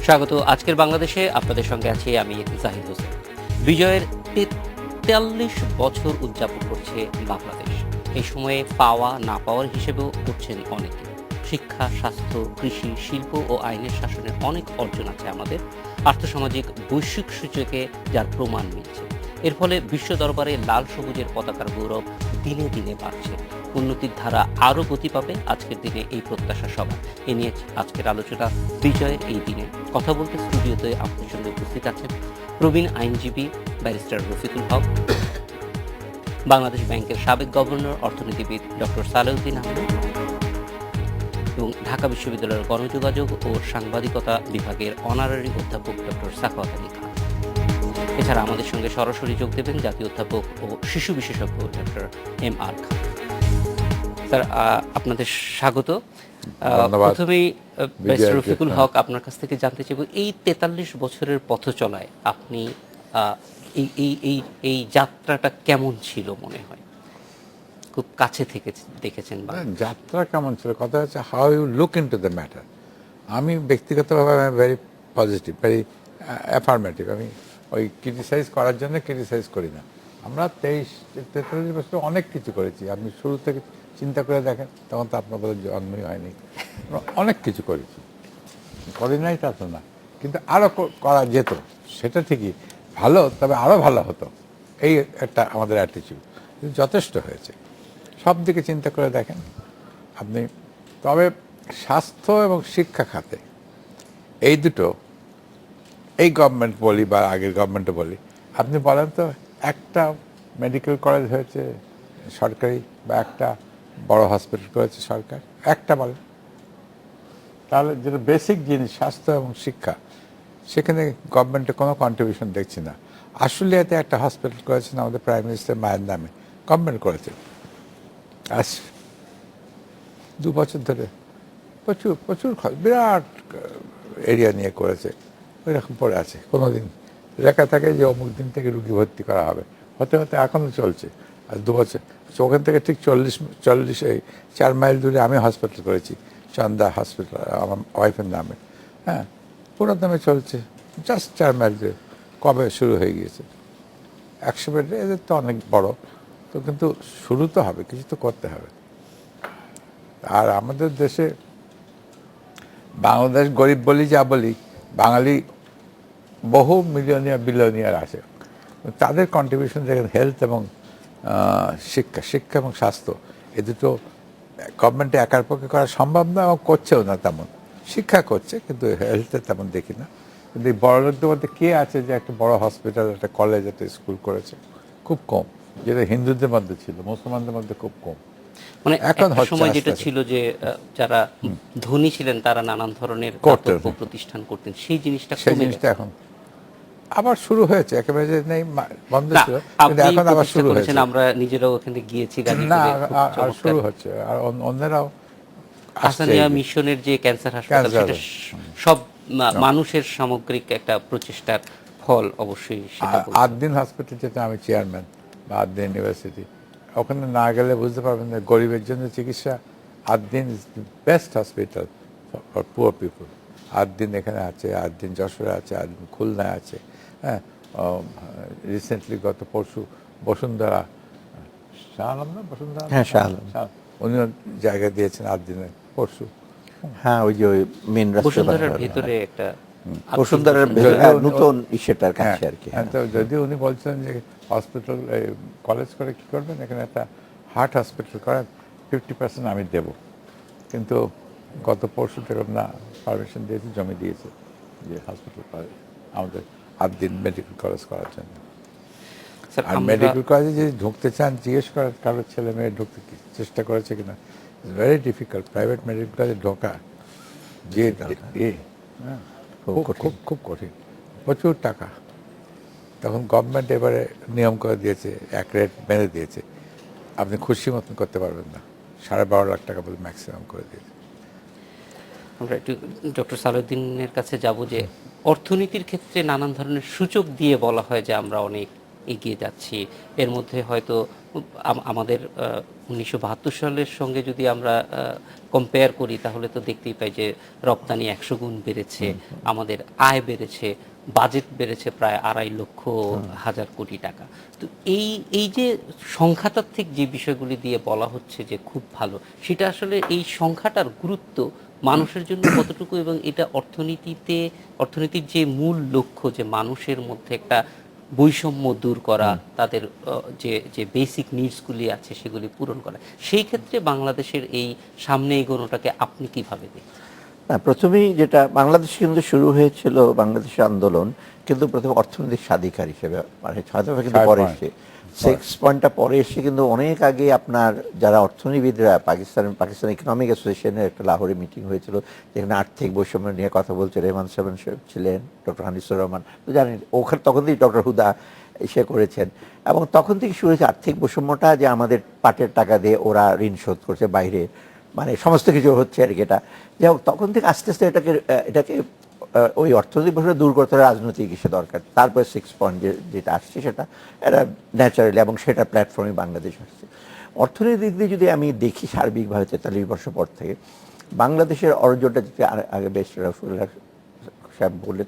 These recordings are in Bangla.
স্বাগত। আজকের বাংলাদেশে আপনাদের সঙ্গে আছি আমি জাহিদ হোসেন। বিজয়ের ৪৩ বছর উদযাপন করছে বাংলাদেশ। এই সময়ে পাওয়া না পাওয়ার হিসেবেও করছেন অনেকে। শিক্ষা, স্বাস্থ্য, কৃষি, শিল্প ও আইনের শাসনের অনেক অর্জন আছে আমাদের। আর্থসামাজিক বৈশ্বিক সূচকে যার প্রমাণ মিলছে। এর ফলে বিশ্ব দরবারে লাল সবুজের পতাকার গৌরব দিনে দিনে বাড়ছে। উন্নতির ধারা আরও গতি পাবে আজকের দিনে এই প্রত্যাশা সবার। এ নিয়ে আজকের আলোচনা বিজয়ের এই দিনে। কথা বলতে স্টুডিওতে আপনাদের সঙ্গে উপস্থিত আছেন প্রবীণ আইনজীবী ব্যারিস্টার রফিকুল হক, বাংলাদেশ ব্যাংকের সাবেক গভর্নর অর্থনীতিবিদ ডক্টর সালেউদ্দিন আহমেদ এবং ঢাকা বিশ্ববিদ্যালয়ের গণযোগাযোগ ও সাংবাদিকতা বিভাগের অনারারি অধ্যাপক ডক্টর সাখাওয়াত আলী খান। এছাড়া আমাদের সঙ্গে সরাসরি যোগ দেবেন জাতীয় অধ্যাপক ও শিশু বিশেষজ্ঞ ডক্টর MR খান। স্যার, আপনাদের স্বাগত। প্রথমেই ব্যারিস্টার রফিকুল হক, আপনার কাছ থেকে জানতে চাইব এই ৪৩ বছরের পথ চলায় আপনি এই যাত্রাটা কেমন ছিল মনে হয়? খুব কাছে থেকে দেখেছেন বা যাত্রা কেমন ছিল, কথা হচ্ছে how you look into the matter. আমি ব্যক্তিগতভাবে ভেরি পজিটিভ, ভেরি অ্যাফার্মেটিভ। আমি ওই ক্রিটিসাইজ করার জন্য ক্রিটিসাইজ করি না। আমরা 43 বছর অনেক কিছু করেছি। আপনি শুরু থেকে চিন্তা করে দেখেন, তখন তো আপনার বোধহয় জন্মই হয়নি। আমরা অনেক কিছু করেছি, করি নাই তা তো না, কিন্তু আরও করা যেত। সেটা ঠিকই ভালো, তবে আরও ভালো হতো, এই একটা আমাদের অ্যাটিটিউড। যথেষ্ট হয়েছে সব দিকে চিন্তা করে দেখেন আপনি। তবে স্বাস্থ্য এবং শিক্ষা খাতে এই দুটো, এই গভর্নমেন্ট বলি বা আগের গভর্নমেন্টও বলি, আপনি বলেন তো একটা মেডিকেল কলেজ হয়েছে সরকারি বা একটা বড় হসপিটাল করেছে সরকার, একটা বলেন। তাহলে যেটা বেসিক জিনিস স্বাস্থ্য এবং শিক্ষা, সেখানে গভর্নমেন্টের কোনো কন্ট্রিবিউশন দেখছি না। আশুলিয়াতে একটা হসপিটাল করেছেন আমাদের প্রাইম মিনিস্টার মায়ের নামে, গভর্নমেন্ট করেছে। আজ 2 বছর ধরে প্রচুর প্রচুর বিরাট এরিয়া নিয়ে করেছে, ওই রকম পড়ে আছে। কোনোদিন লেখা থাকে যে অমুক দিন থেকে রুগী ভর্তি করা হবে, হতে হতে এখনও চলছে। আর 2 বছর ওখান থেকে ঠিক 4 মাইল দূরে আমি হসপিটাল করেছি, চন্দা হসপিটাল, আমার ওয়াইফের নামে। হ্যাঁ, পুরো দামে চলছে, জাস্ট 4 মাইল দূরে। কবে শুরু হয়ে গিয়েছে? 100 বেড, এদের তো অনেক বড় তো, কিন্তু শুরু তো হবে, কিছু তো করতে হবে। আর আমাদের দেশে বাংলাদেশ গরিব বলি যা বলি, বাঙালি বহু মিলিয়নিয়ার বিলিয়নিয়ার আছে। তাদের কন্ট্রিবিউশন দেখেন, হেলথ এবং শিক্ষা এবং স্বাস্থ্য, এ দুটো গভর্নমেন্টে একার পক্ষে করা সম্ভব না, এবং করছেও না তেমন। শিক্ষা করছে কিন্তু হেলথে তেমন দেখি না। কিন্তু এই বড় লোকদের মধ্যে কে আছে যে একটা বড় হসপিটাল, একটা কলেজ, একটা স্কুল করেছে? খুব কম। যেটা হিন্দুদের মধ্যে ছিল, মুসলমানদের মধ্যে খুব কম। মানে এখন একটা সময় যেটা আস্তে ছিল যে যারা ধনী ছিলেন তারা নানান ধরনের করতেন, দাতব্য প্রতিষ্ঠান করতেন, সেই জিনিসটা সেই কমে জিনিসটা গেছে। এখন আবার শুরু হয়েছে। একেবারে যে নেই, বন্ধ না, ছিল, কিন্তু আপনি এখন আবার প্রতিষ্ঠা শুরু করেছেন, হয়েছে। আমরা নিজেরাও ওখানে গিয়েছি না, গাজীপুরে, খুব আর চমৎকার। শুরু হচ্ছে, আর অন্যরাও আসছে। হাসানিয়া মিশনের যে ক্যান্সার হাসপাতাল, সেটা সব মানুষের সামগ্রিক একটা প্রচেষ্টার ফল অবশ্যই, সেটা বলতে হবে। আদ্দিন হসপিটাল, যেটা আমি চেয়ারম্যান, বা আদ্দিন ইউনিভার্সিটি, ওখানে না গেলে বুঝতে পারবেন না গরিবের জন্য চিকিৎসা। Ad-din is the best hospital for poor people. Ad-din এখানে আছে, আদ্দিন যশোরে আছে, আদ্দিন খুলনায় আছে। হ্যাঁ, রিসেন্টলি গত পরশু বসুন্ধরা, শাহ আলম না বসুন্ধরা, হ্যাঁ, শাহ আলম। উনিও জায়গা দিয়েছেন আদ্দিনে পরশু। হ্যাঁ, ওই যে ওই মেন রাস্তা বসুন্ধরার ভেতরে একটা বসুন্ধরার নতুন ইসেটার কাছে আর কি। তো যদি উনি বলছেন যে হসপিটাল কলেজ করে কি করবেন, এখানে একটা হার্ট হসপিটাল করেন, 50% আমি দেব। কিন্তু গত পরশু থেকে না পারমিশন দিয়েছে, জমি দিয়েছে যে হসপিটাল করে আমাদের আদ্দিন মেডিকেল কলেজ করার জন্য। স্যার, আর মেডিকেল কলেজে যদি ঢুকতে চান, জিজ্ঞেস করার কারোর ছেলে মেয়ে ঢুকতে চেষ্টা করেছে কিনা। It's very difficult private medical কলেজে ঢোকা, যে হ্যাঁ, খুব কঠিন, প্রচুর টাকা। তখন গভর্নমেন্ট এবারে নিয়ম করে দিয়েছে, এক রেট মেরে দিয়েছে, আপনি খুশি মতন করতে পারবেন না। 12.5 লাখ টাকা বলে ম্যাক্সিমাম করে দিয়েছে। আমরা একটু ডক্টর সালেউদ্দিনের কাছে যাব যে অর্থনীতির ক্ষেত্রে নানান ধরনের সূচক দিয়ে বলা হয় যে আমরা অনেক এগিয়ে যাচ্ছি। এর মধ্যে হয়তো আমাদের 1972 সালের সঙ্গে যদি আমরা কম্পেয়ার করি তাহলে তো দেখতেই পাই যে রপ্তানি 100 গুণ বেড়েছে, আমাদের আয় বেড়েছে, বাজেট বেড়েছে প্রায় 2.5 কোটি টাকা। তো এই যে সংখ্যাতাত্ত্বিক যে বিষয়গুলি দিয়ে বলা হচ্ছে যে খুব ভালো, সেটা আসলে এই সংখ্যাটার গুরুত্ব মানুষের জন্য কতটুকু, এবং এটা অর্থনীতির যে মূল লক্ষ্য, যে মানুষের মধ্যে একটা বৈষম্য দূর করা, তাদের যে যে বেসিক নিডসগুলি আছে সেগুলি পূরণ করা, সেই ক্ষেত্রে বাংলাদেশের এই সামনে এগোনোটাকে আপনি কিভাবে দেখছেন? না, প্রথমেই যেটা বাংলাদেশ কিন্তু শুরু হয়েছিল বাংলাদেশের আন্দোলন কিন্তু প্রথমে অর্থনৈতিক স্বাধিকার হিসেবে, মানে স্বাধীনতা কিন্তু পরে এসে, 6 পয়েন্টটা পরে এসে কিন্তু অনেক আগে আপনার যারা অর্থনীতিবিদরা পাকিস্তান ইকোনমিক অ্যাসোসিয়েশনের একটা লাহোরে মিটিং হয়েছিল, যেখানে আর্থিক বৈষম্য নিয়ে কথা বলছে, রেহমান সাহেব ছিলেন, ডক্টর হানিসুর রহমান, তো জানেন ওখানে তখন থেকেই ডক্টর হুদা এসে করেছেন, এবং তখন থেকে শুরু হয়েছে আর্থিক বৈষম্যটা, যে আমাদের পাটের টাকা দিয়ে ওরা ঋণ শোধ করছে বাইরে, মানে সমস্ত কিছু হচ্ছে আর কি। এটা যাই হোক, তখন থেকে আস্তে আস্তে এটাকে ওই অর্থনৈতিক বৈষম্য দূর করতে রাজনৈতিক ইস্যু দরকার। তারপরে 6 পয়েন্ট যেটা আসছে সেটা এটা ন্যাচারালি, এবং সেটা প্ল্যাটফর্মে বাংলাদেশ আসছে। অর্থনৈতিক দিক দিয়ে যদি আমি দেখি সার্বিকভাবে 43 বছর পর থেকে বাংলাদেশের অর্জনটা, যেটা আগে বেশ রাসূলুল্লাহ সাহেব বললেন,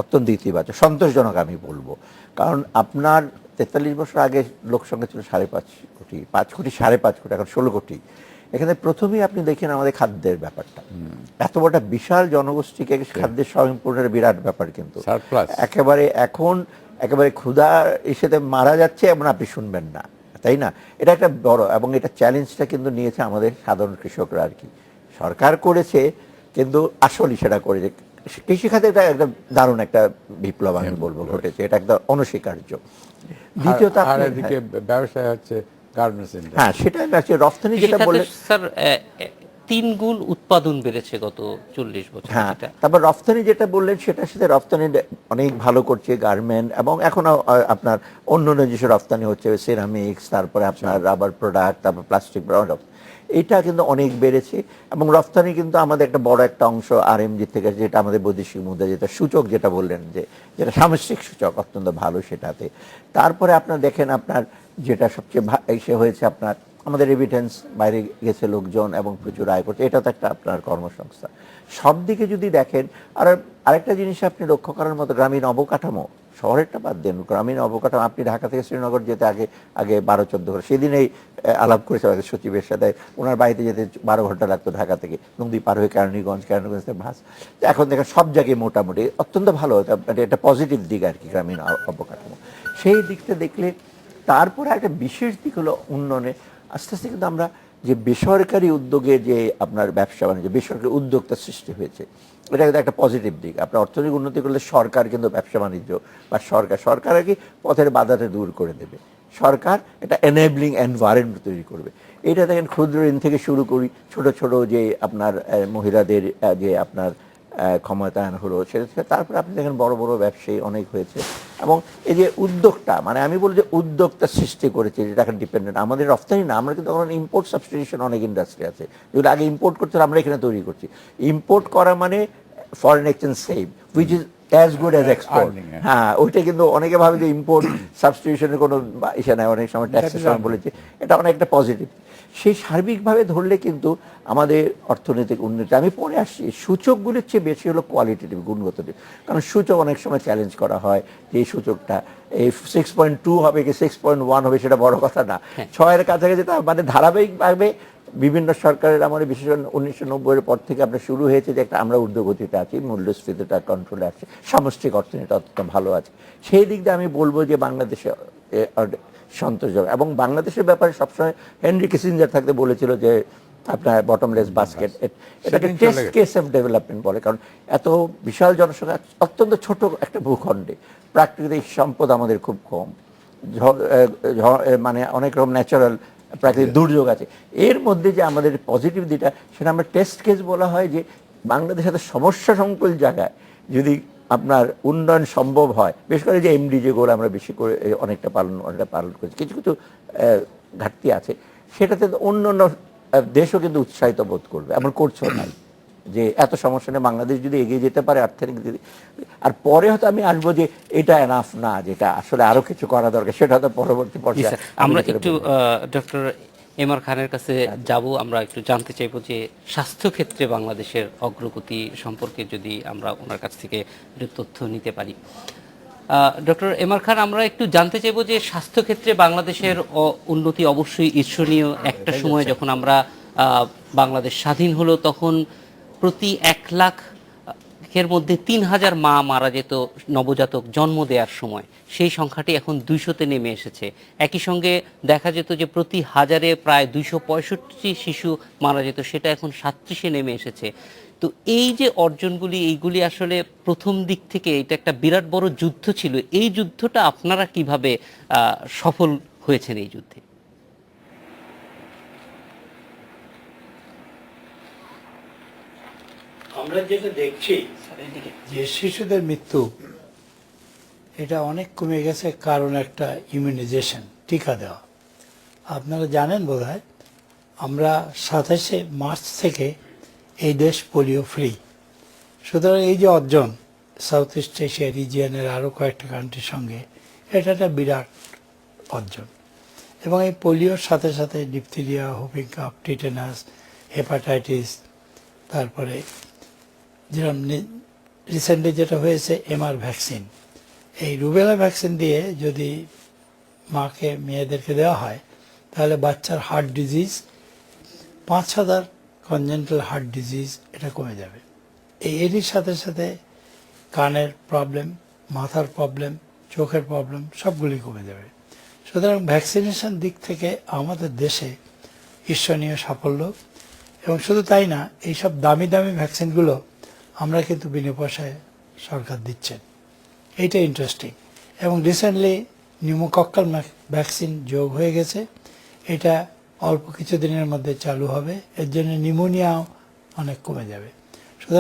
অত্যন্ত ইতিবাচক, সন্তোষজনক আমি বলবো। কারণ আপনার 43 বছর আগে লোকসংখ্যা ছিল 5.5 কোটি, 5 কোটি 5.5 কোটি, এখন 16 কোটি। এখানে প্রথমেই আপনি দেখেন আমাদের খাদ্যের ব্যাপারটা, এত বড় বিশাল জনগোষ্ঠীকে খাদ্যের স্বয়ংপূর্ণের বিরাট ব্যাপার, কিন্তু একেবারে এখন একেবারে ক্ষুধা ইসেতে মারা যাচ্ছে এমন আপনি শুনবেন না, তাই না? এটা একটা বড়, এবং এটা চ্যালেঞ্জটা কিন্তু নিয়েছে আমাদের সাধারণ কৃষকরা আর কি। সরকার করেছে কিন্তু আসলে সেটা করেছে কৃষিখাতে, এটা একটা দারুণ একটা বিপ্লব আমি বলবো ঘটেছে, এটা একটা অনস্বীকার্য। দ্বিতীয়ত এদিকে ব্যবসায় হচ্ছে গার্মেন্টস ইন্ডাস্ট্রি, হ্যাঁ সেটা আছে, রফতানি যেটা বললেন স্যার 3 গুণ উৎপাদন বেড়েছে গত 40 বছর। হ্যাঁ, তারপর রফতানি যেটা বললেন সেটার সাথে রফতানি অনেক ভালো করছে গার্মেন্ট, এবং এখনো আপনার অন্য যেসব রফতানি হচ্ছে সিরামিক্স, তারপরে আপনার রাবার প্রোডাক্ট, তারপর প্লাস্টিক প্রোডাক্ট, এটা কিন্তু অনেক বেড়েছে। এবং রফতানি কিন্তু আমাদের একটা বড় একটা অংশ আরএমজি থেকে, যেটা আমাদের বৈদেশিক মুদ্রা, যেটা সূচক যেটা বললেন, যে যেটা সামষ্টিক সূচক অত্যন্ত ভালো সেটাতে। তারপরে আপনার দেখেন আপনার যেটা সবচেয়ে এসে হয়েছে আপনার আমাদের রেমিটেন্স, বাইরে গেছে লোকজন এবং প্রচুর আয় করছে, এটা তো একটা আপনার কর্মসংস্থান। সব দিকে যদি দেখেন, আর আরেকটা জিনিস আপনি লক্ষ্য করার মতো, গ্রামীণ অবকাঠামো, শহরেরটা বাদ দেন, গ্রামীণ অবকাঠামো, আপনি ঢাকা থেকে শ্রীনগর যেতে আগে 12-14 ঘন্টা, সেদিনেই আলাপ করেছে আমাদের সচিবের সাথে, ওনার বাড়িতে যেতে 12 ঘন্টা লাগতো ঢাকা থেকে, নদী পার হয়ে কেরানীগঞ্জ থেকে ভাস। এখন দেখেন সব জায়গায় মোটামুটি অত্যন্ত ভালো, এটা পজিটিভ দিক আর কি গ্রামীণ অবকাঠামো। সেই দিকটা দেখলে তারপরে একটা বিশেষ দিক হলো উন্নয়নে আস্তে আস্তে কিন্তু আমরা যে বেসরকারি উদ্যোগে যে আপনার ব্যবসা বাণিজ্য, বেসরকারি উদ্যোক্তা সৃষ্টি হয়েছে, এটা কিন্তু একটা পজিটিভ দিক। আপনার অর্থনৈতিক উন্নতি করলে সরকার কিন্তু ব্যবসা বাণিজ্য বা সরকার আর কি পথের বাধাটা দূর করে দেবে, সরকার একটা এনেবলিং এনভায়রনমেন্ট তৈরি করবে। এটা দেখেন ক্ষুদ্র ঋণ থেকে শুরু করি, ছোট ছোট যে আপনার মহিলাদের যে আপনার ক্ষমতায়ন হলো, সেটা তারপরে আপনি দেখেন বড় বড় ব্যবসায়ী অনেক হয়েছে। এবং এই যে উদ্যোগটা, মানে আমি বলি যে উদ্যোগটা সৃষ্টি করেছে, যেটা এখন ডিপেন্ডেন্ট আমাদের রফতানি না, আমরা কিন্তু এখন ইম্পোর্ট সাবস্টিটিউশন অনেক ইন্ডাস্ট্রি আছে, যেগুলো আগে ইম্পোর্ট করতে আমরা এখানে তৈরি করছি। ইম্পোর্ট করা মানে foreign exchange save, which is as good as export. হ্যাঁ, ওইটা কিন্তু অনেকে ভাবে যে ইম্পোর্ট সাবস্টিটিউশনের কোনো ইসে নাই, অনেক সময় ট্যাক্সের সময় বলেছে, এটা অনেকটা পজিটিভ। সেই সার্বিকভাবে ধরলে কিন্তু আমাদের অর্থনৈতিক উন্নতি, আমি পরে আসছি, সূচকগুলির চেয়ে বেশি হলো কোয়ালিটেটিভ, গুণগত দিক। কারণ সূচক অনেক সময় চ্যালেঞ্জ করা হয় যে এই সূচকটা এই 6.2 হবে কি 6.1 হবে, সেটা বড় কথা না, 6-এর কাছাকাছি, তা মানে ধারাবাহিকভাবে বিভিন্ন সরকারের আমাদের বিশেষ করে 1990-এর পর থেকে আপনার শুরু হয়েছে যে একটা আমরা ঊর্ধ্বগতিতে আছি, মূল্যস্ফীতিটা কন্ট্রোলে আছে, সামষ্টিক অর্থনীতি অত্যন্ত ভালো আছে। সেই দিক দিয়ে আমি বলবো যে বাংলাদেশে সন্তোষজনক। এবং বাংলাদেশের ব্যাপারে সবসময় হেনরি কিসিঞ্জার থাকতে বলেছিল যে আপনার বটমলেস বাস্কেট, এটাকে টেস্ট কেস অফ ডেভেলপমেন্ট বলে। কারণ এত বিশাল জনসংখ্যা অত্যন্ত ছোট একটা ভূখণ্ডে, প্রাকৃতিক সম্পদ আমাদের খুব কম, মানে অনেক রকম ন্যাচারাল প্রাকৃতিক দুর্যোগ আছে, এর মধ্যে যে আমাদের পজিটিভ দিকটা, সেটা আমরা টেস্ট কেস বলা হয় যে বাংলাদেশের সাথে সমস্যা সংকুল জায়গায় যদি আপনার উন্নয়ন সম্ভব হয়, বিশেষ করে যে এমডি যেগুলো আমরা বেশি করে অনেকটা পালন করেছি, কিছু কিছু ঘাটতি আছে, সেটাতে অন্য অন্য দেশও কিন্তু উৎসাহিত বোধ করবে, এমন করছো নাই। যে এত সমস্যা নেই, বাংলাদেশ যদি এগিয়ে যেতে পারে অর্থনৈতিক দিক দিয়ে। আর পরে হয়তো আমি আসবো যে এটা এনাফ না, যেটা আসলে আরো কিছু করা দরকার, সেটা হয়তো পরবর্তী জি পর্যায়ে স্যার, আমি আমরা যেটা একটু বলবো। ডক্টর এম আর খানের কাছে যাব। আমরা একটু জানতে চাইবো যে স্বাস্থ্য ক্ষেত্রে বাংলাদেশের অগ্রগতি সম্পর্কে যদি আমরা ওনার কাছ থেকে একটু তথ্য নিতে পারি। ডক্টর এম আর খান, আমরা একটু জানতে চাইবো যে স্বাস্থ্য ক্ষেত্রে বাংলাদেশের উন্নতি অবশ্যই ঈর্ষণীয়। একটা সময় যখন আমরা বাংলাদেশ স্বাধীন হলো, তখন প্রতি 1 লাখ এর মধ্যে 3,000 মা মারা যেত নবজাতক জন্ম দেওয়ার সময়। সেই সংখ্যাটি এখন 200-তে নেমে এসেছে। একই সঙ্গে দেখা যেত যে প্রতি হাজারে প্রায় 265 শিশু মারা যেত, সেটা এখন 37-এ নেমে এসেছে। তো এই যে অর্জনগুলি, এইগুলি আসলে প্রথম দিক থেকে এটা একটা বিরাট বড় যুদ্ধ ছিল। এই যুদ্ধটা আপনারা কিভাবে সফল হয়েছেন এই যুদ্ধে? আমরা যেটা দেখছি যে শিশুদের মৃত্যু এটা অনেক কমে গেছে, কারণ একটা ইমিউনাইজেশন, টিকা দেওয়া। আপনারা জানেন বোধহয় আমরা 27শে মার্চ থেকে এই দেশ পোলিও ফ্রি। সুতরাং এই যে অর্জন সাউথ ইস্ট এশিয়া রিজিয়নের আরও কয়েকটা কান্ট্রির সঙ্গে, এটা একটা বিরাট অর্জন। এবং এই পোলিওর সাথে সাথে diphtheria, whooping cup, tetanus, hepatitis, তারপরে যেরকম রিসেন্টলি যেটা হয়েছে এমআর ভ্যাকসিন, এই রুবেলা ভ্যাকসিন দিয়ে যদি মাকে মেয়েদেরকে দেওয়া হয়, তাহলে বাচ্চার heart disease 5,000 congenital heart disease এটা কমে যাবে। এরই সাথে সাথে কানের প্রবলেম, মাথার প্রবলেম, চোখের প্রবলেম সবগুলি কমে যাবে। সুতরাং ভ্যাকসিনেশন দিক থেকে আমাদের দেশে ঈর্ষণীয় সাফল্য। এবং শুধু তাই না, এইসব দামি দামি ভ্যাকসিনগুলো আমরা কিন্তু বিনা পয়সায় সরকার দিচ্ছেন, এইটা ইন্টারেস্টিং। এবং রিসেন্টলি নিউমোকক্কাল ভ্যাকসিন যোগ হয়ে গেছে, এটা অল্প কিছু দিনের মধ্যে চালু হবে। এর জন্য নিউমোনিয়াও অনেক কমে যাবে।